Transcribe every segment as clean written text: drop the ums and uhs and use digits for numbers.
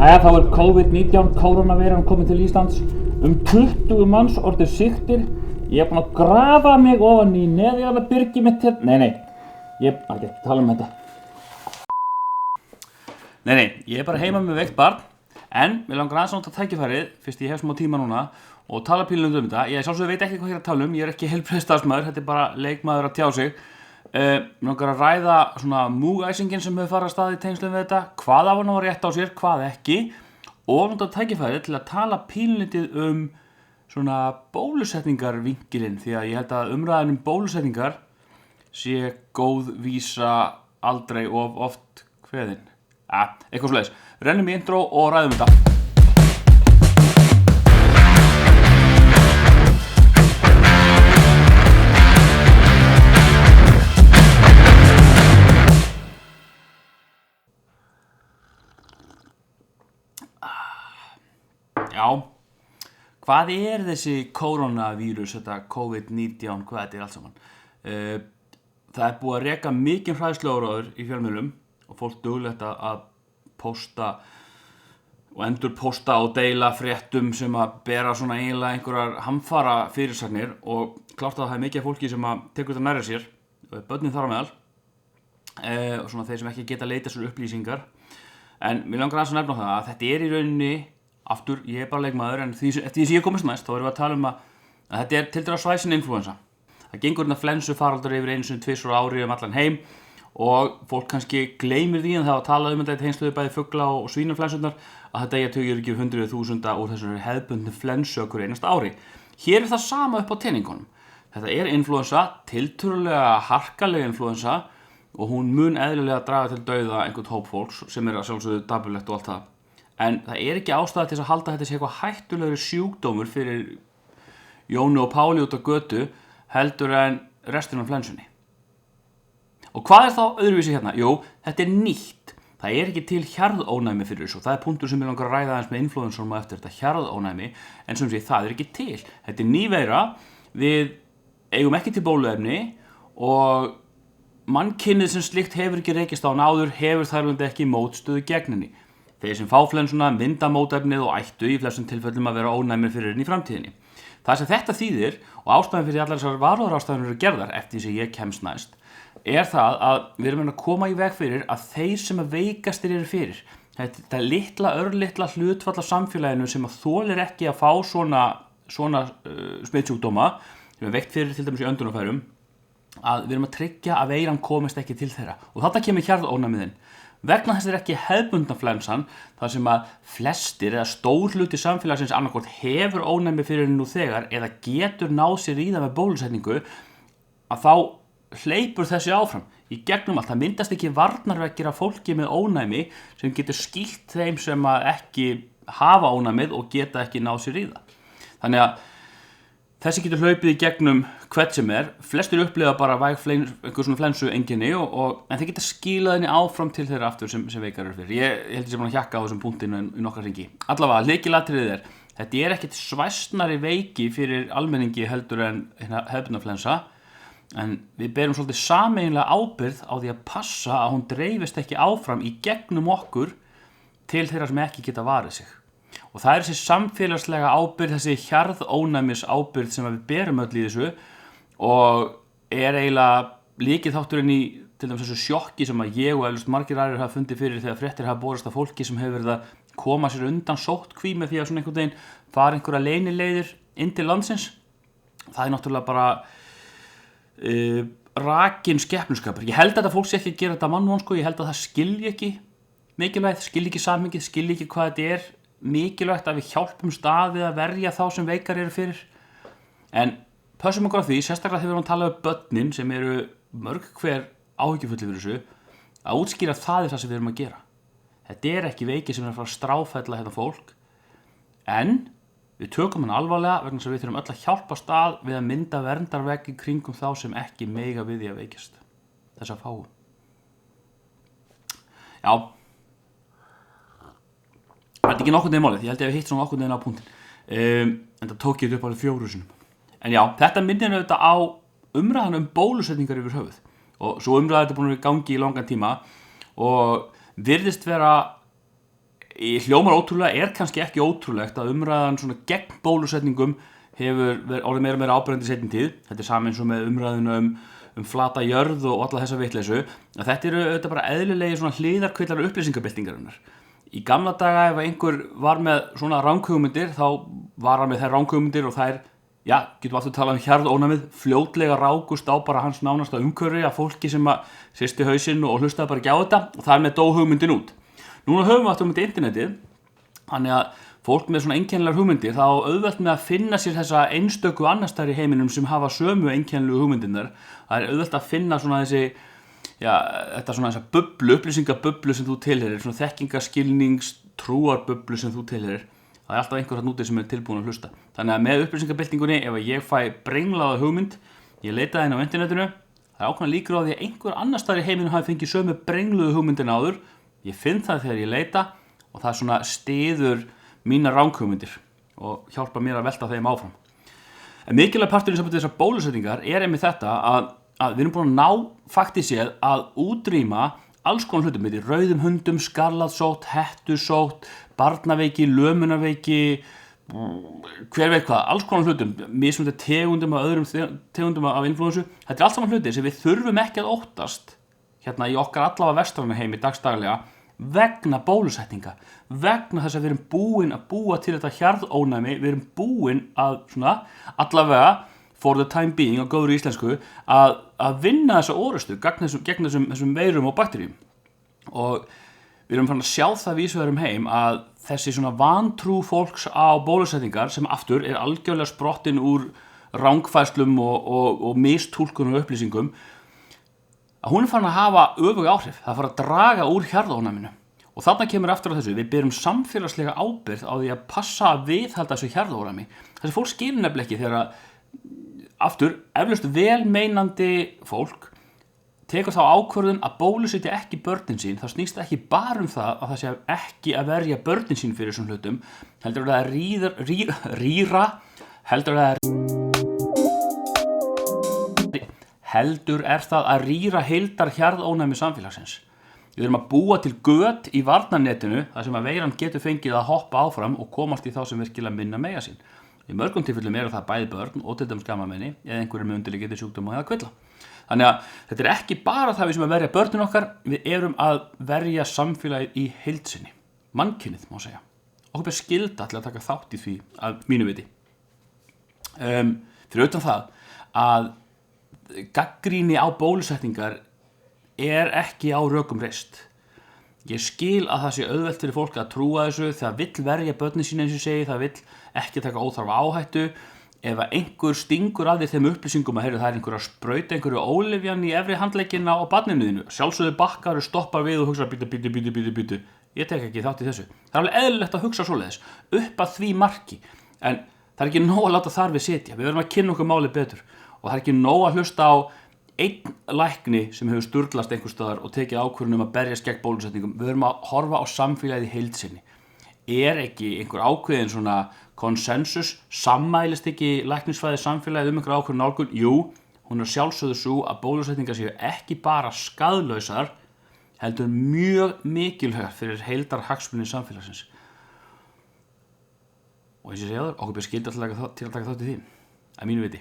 Þá COVID-19 koronaveiran komin til Íslands. 20 manns orðið sýktir. Ég búinn að grafa mig ofan í Neðjarðarbyrgi mitt hérna. Nei, ég ekki tala þetta. Nei, ég bara heima með veikt barn. En mér langar aðeins að nota tækifærið, fyrst ég hef smá tíma núna, og tala pínlega þetta. Ég sjálfsögðu veit ekki hvað ég að tala ég er ekki heilbrigðisstarfsmaður, þetta bara leikmaður að tjá sig. Mér langar að ræða svona múgæsingin sem hefur farið af stað í tengslum við þetta, hvað af hann var rétt á sér, hvað ekki, og nota tækifærið til að tala pínlítið svona bólusetningarvinkilinn, því að ég held að umræðan bólusetningar sé góð vísa aldrei of oft kveðin. Eitthvað svoleiðis. Rennum í intro og ræðum þetta. Já, hvað þessi koronavírus, þetta COVID-19, hvað þetta allt saman? Það búið að reka mikinn hræðsluáróður í fjölmiðlum og fólk duglegt að pósta og endurpósta og deila fréttum sem að bera svona eiginlega einhverjar hamfara fyrirsagnir og klárt að það er mikið af fólki sem að tekur þetta nærri sér, börnin þar á meðal, og svona þeir sem ekki geta leitað sér upplýsingar. En mér langar aðeins að nefna það að þetta í rauninni, aftur, ég bara leikmaður, en eftir því sem ég komist næst, þá erum við að tala að þetta til dæmis svæsin influensa. Það gengur hérna flensu faraldur yfir einu sinni tvisvar á ári allan heim og fólk kannski gleymir því en það að tala þetta í tengslum við bæði fugla og svínaflensurnar að þetta tugir ekki 100.000 úr þessari hefðbundnu flensu okkur einasta ári. Hér það sama upp á teningunum. Þetta influensa, tiltölulega harkaleg influensa og hún mun eðlilega draga til dauða einhvern hóp fólks sem að sjálfsögðu dapurlegt og allt það. En það ekki ástæða til þess að halda þetta sé eitthvað hættulegri sjúkdómur fyrir Jónu og Páli út á götu heldur en restin af flensunni. Og hvað þá öðruvísi hérna? Jú, þetta nýtt. Það ekki til hjarðónæmi fyrir þessu. Það punktur sem ég langar að ræða aðeins með influensunum eftir þetta hjarðónæmi, en sem sé það ekki til. Þetta ný veira, við eigum ekki til bóluefni og mannkynnið sem slíkt hefur ekki rekist á áður, hefur þar ekki mótstöðu gegn henni. Þeir sem fá flensuna mynda mótefnið og ættu í flestum tilfellum að vera ónæmir fyrir henni í framtíðinni. Það sem þetta þýðir, og ástæðan fyrir allar þessar varúðarástæðanir eru gerðar eftir því sem ég kemst næst, það að við erum að koma í veg fyrir að þeir sem að veikastir eru fyrir. Þetta örlitla hlutfall af samfélaginu sem að þolir ekki að fá svona smitsjúkdóma, sem veikt fyrir til dæmis í öndunarfærum, að við erum að tryggja að veiran komist ekki til þeirra. Og þetta kemur hjarðónæmiðinn. Vegna þess ekki hefðbundna flensan, þar sem að flestir eða stór hluti samfélagsins annarkvort hefur ónæmi fyrir henni nú þegar eða getur náð sér í það með bólusetningu, að þá hleypur þessi áfram. Í gegnum allt, það myndast ekki varnarveggir af fólki með ónæmi sem getur skýlt þeim sem að ekki hafa ónæmið og geta ekki náð sér í það. Þannig að þessi getur hlaupið í gegnum hvert sem flestir upplifa bara einhver svona flensueinkenni en þeir geta skilað henni áfram til þeirra aftur sem veikar eru fyrir. Ég held ég sé búin að hjakka á þessum punktinu í nokkra hringi. Allavega, lykilatriðið þetta ekkert svæsnari veiki fyrir almenningi heldur en hefðbundna flensa, en við berum svolítið sameiginlega ábyrgð á því að passa að hún dreifist ekki áfram í gegnum okkur til þeirra sem ekki geta varið sig. Og það þessi samfélagslega ábyrgð, þessi hjarðónæmis ábyrgð sem við berum öll í þessu og eiginlega lykilþátturinn í til dæmis þessu sjokki sem að ég og eflaust margir aðrir hafa fundið fyrir þegar fréttir hafa borist af fólki sem hefur verið að koma sér undan sóttkví með því að svona einhvern veginn fara einhverja leynileiðir inn til landsins. Það náttúrulega bara rakinn skepnuskapur. Ég held að þetta fólk sé ekki að gera þetta mannvon, ég held að það skilji ekki mikilvægt, skilji ekki samhengið, skilji ekki hvað þetta mikilvægt að við hjálpum staðið að verja þá sem veikar eru fyrir. En pössum okkur á því, sérstaklega þegar við erum að tala um börnin sem eru mörg hver áhyggjufullir fyrir þessu, að útskýra það það sem við erum að gera. Þetta ekki veiki sem að fara að stráfella þetta fólk, en við tökum hann alvarlega vegna þess að við þurfum öll að hjálpa stað við að mynda verndarvegg í kringum þá sem ekki mega við því að veikjast. Þess að fáum. Já. Það ekki nokkurn veginn málið, ég held ég hef hitt svona nokkurn veginn á punktin. En það tók ég upp alveg 4 sinnum. En já, þetta minnir auðvitað á umræðan bólusetningar yfir höfuð. Og svo umræðan búin að vera í gangi í langan tíma og virðist vera hljómar ótrúlega, kannski ekki ótrúlegt að umræðan svona gegn bólusetningum hefur orðið meira og meira áberandi í seinni tíð. Þetta sama eins og með umræðuna um flata jörð og alla þessa vitleysu. Þetta eru auðvitað bara eðlilegi svona hliðarkvillar upplýsingabyltingarinnar. Í gamla daga ef einhver var með svona ranghugmyndir þá var hann með þær ranghugmyndir og þær, getum aftur talað hjarðónæmið, fljótlega rákust á bara hans nánasta umhverfi af fólki sem að hristi hausinn og hlustaði bara ekki á þetta og þar með dó hugmyndin út. Núna höfum við aftur internetið, þannig að fólk með svona einkennilegar hugmyndir þá auðvelt með að finna sér þessa einstöku annars staðar í heiminum sem hafa sömu einkennilegu hugmyndirnar. Það auðvelt að finna svona þetta svona þessa bublu, upplýsingabublu sem þú tilheyrir, svona þekkingaskilnings, trúarbublu sem þú tilheyrir. Það alltaf einhver þarna úti sem tilbúin að hlusta. Þannig að með upplýsingabyltingunni, ef ég fæ brenglaða hugmynd, ég leita inn á internetinu, það ákveðnar líkur á því að einhver annars staðar í heiminum hafi fengið sömu brengluðu hugmyndina áður. Ég finn það þegar ég leita og það svona styður mínar ranghugmyndir og hjálpa mér að velta þeim áfram. En mikilvæg parturinn sem þessar bólusetningar einmitt þetta að við erum búin að ná faktískt séð að útrýma alls konar hlutum, rauðum hundum, skarlatsótt, hettusótt, barnaveiki, lömunarveiki, hver veit hvað, alls konar hlutum, mismunandi tegundum og öðrum tegundum af inflúensu. Þetta allt saman hlutir sem við þurfum ekki að óttast hérna í okkar allavega vestræna heimi dagsdaglega vegna bólusetninga, vegna þess að við erum búin að búa til þetta hjarðónæmi, við erum búin að svona allavega for the time being á góðri íslensku að vinna þessa orustu gegn þessum veirum og bakteríum. Og við erum fann að sjá það vísvegar heim að þessi svona vantrú fólks á bólusetningar sem aftur algjörlega sprottin úr rangfærslum og mistúlkun og upplýsingum, að hún fann að hafa öfug áhrif. Það fara að draga úr hjarðónæminu. Og þarna kemur aftur á þessu, við berum samfélagslega ábyrgð á því að passa að viðhalda þessu hjarðónæmi. Þessi fólk skilur nefnilega ekki þegar aftur, eflaust velmeinandi fólk tekur þá ákvörðun að bólusetja ekki börnin sín. Það snýst ekki bara það að það sé ekki að verja börnin sín fyrir þessum hlutum, heldur það að rýra heildar hjarðónæmi samfélagsins. Við erum að búa til göt í varnarnetinu þar sem að veiran getur fengið að hoppa áfram og komast í þá sem virkilega minna mega sín. Í mörgum tilfellum það bæði börn og til dæmis gamalmenni eða einhverjum með undirliggjandi sjúkdóma eða kvilla. Þannig að þetta ekki bara það við sem að verja börnin okkar, við erum að verja samfélagið í heild sinni. Mannkynið má segja. Okkur ber skylda til að taka þátt í því að mínu viti. Fyrir utan það að gagnrýni á bólusetningar ekki á rökum reist. Ég skil að það sé auðvelt fyrir fólk að trúa þessu, það vill verja börnin sín eins og segi, það vill ekki taka óþarfa áhættu. Ef að einhver stingur að þér þeim upplýsingum að það einhver að sprauta einhverju ólifjan í efri handleggina á barninuðinu, sjálfsögðu bakkar og stoppar við og hugsa bítu. Ég tek ekki þátt í þessu. Það alveg eðlilegt að hugsa svoleiðis, upp að því marki. En það ekki nóg að láta þar við sitja, við verðum að kynna okkur málið betur. Og það ekki nóg að hlusta á einn lækni sem hefur sturlast einhvers staðar og tekið ákvörðun að berjast gegn bólusetningum. Við verðum að horfa á samfélagið í heild sinni. Ekki einhver ákveðin svona konsensus, sammælist ekki læknisfræði samfélagið einhver ákveðin nálgun? Jú, hún sjálfsögðu svo að bólusetningar séu ekki bara skaðlausar, heldur mjög mikilvægt fyrir heildar hagsmuni samfélagsins. Og eins og segja okkur ber skylda til að taka þátt í því, að mínu viti.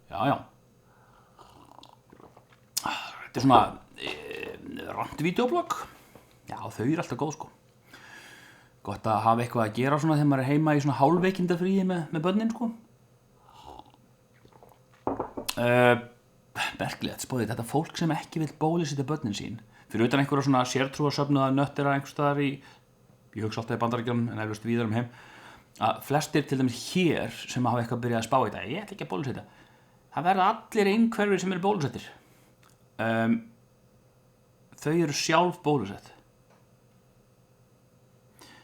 Já. Þetta svona randvídeóblogg. Já, þau alltaf góð sko. Gott að hafa eitthvað að gera svona þegar maður heima í svona hálfveikindafríi með börnin sko. Merkilegt, spóðið, þetta fólk sem ekki vill bólusetja börnin sín, fyrir utan einhverja svona sértrúarsöfnuða nöttera einhvers staðar ég hugsa alltaf í Bandaríkjunum en eflaust víðar heim, að flestir til dæmis hér sem hafa eitthvað að byrja að spá í þetta, ég ætla ekki að bólusetja, það verða allir einhverfir sem eru bólusettir. Þau eru sjálf bólusett.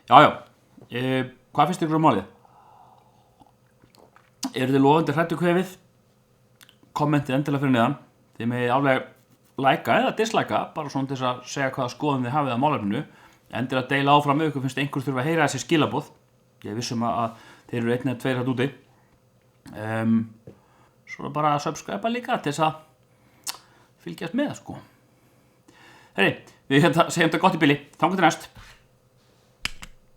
Já, hvað finnst ykkur málið? Eru þið lofandi hræddu kvefið? Kommentið endilega fyrir neðan. Þið megið alveg læka eða dislæka, bara svona til að segja hvaða skoðun þið hafið á málefninu. Endilega deila áfram með ykkur finnst einhver þurfa að heyra þessi skilaboð. Ég vissum að þeir eru 1 eða 2 þarna úti. Svo bara að subscribe líka til þess að fylgjast með sko. Heyri, við segjum þetta gott í bili. Þangað til næst.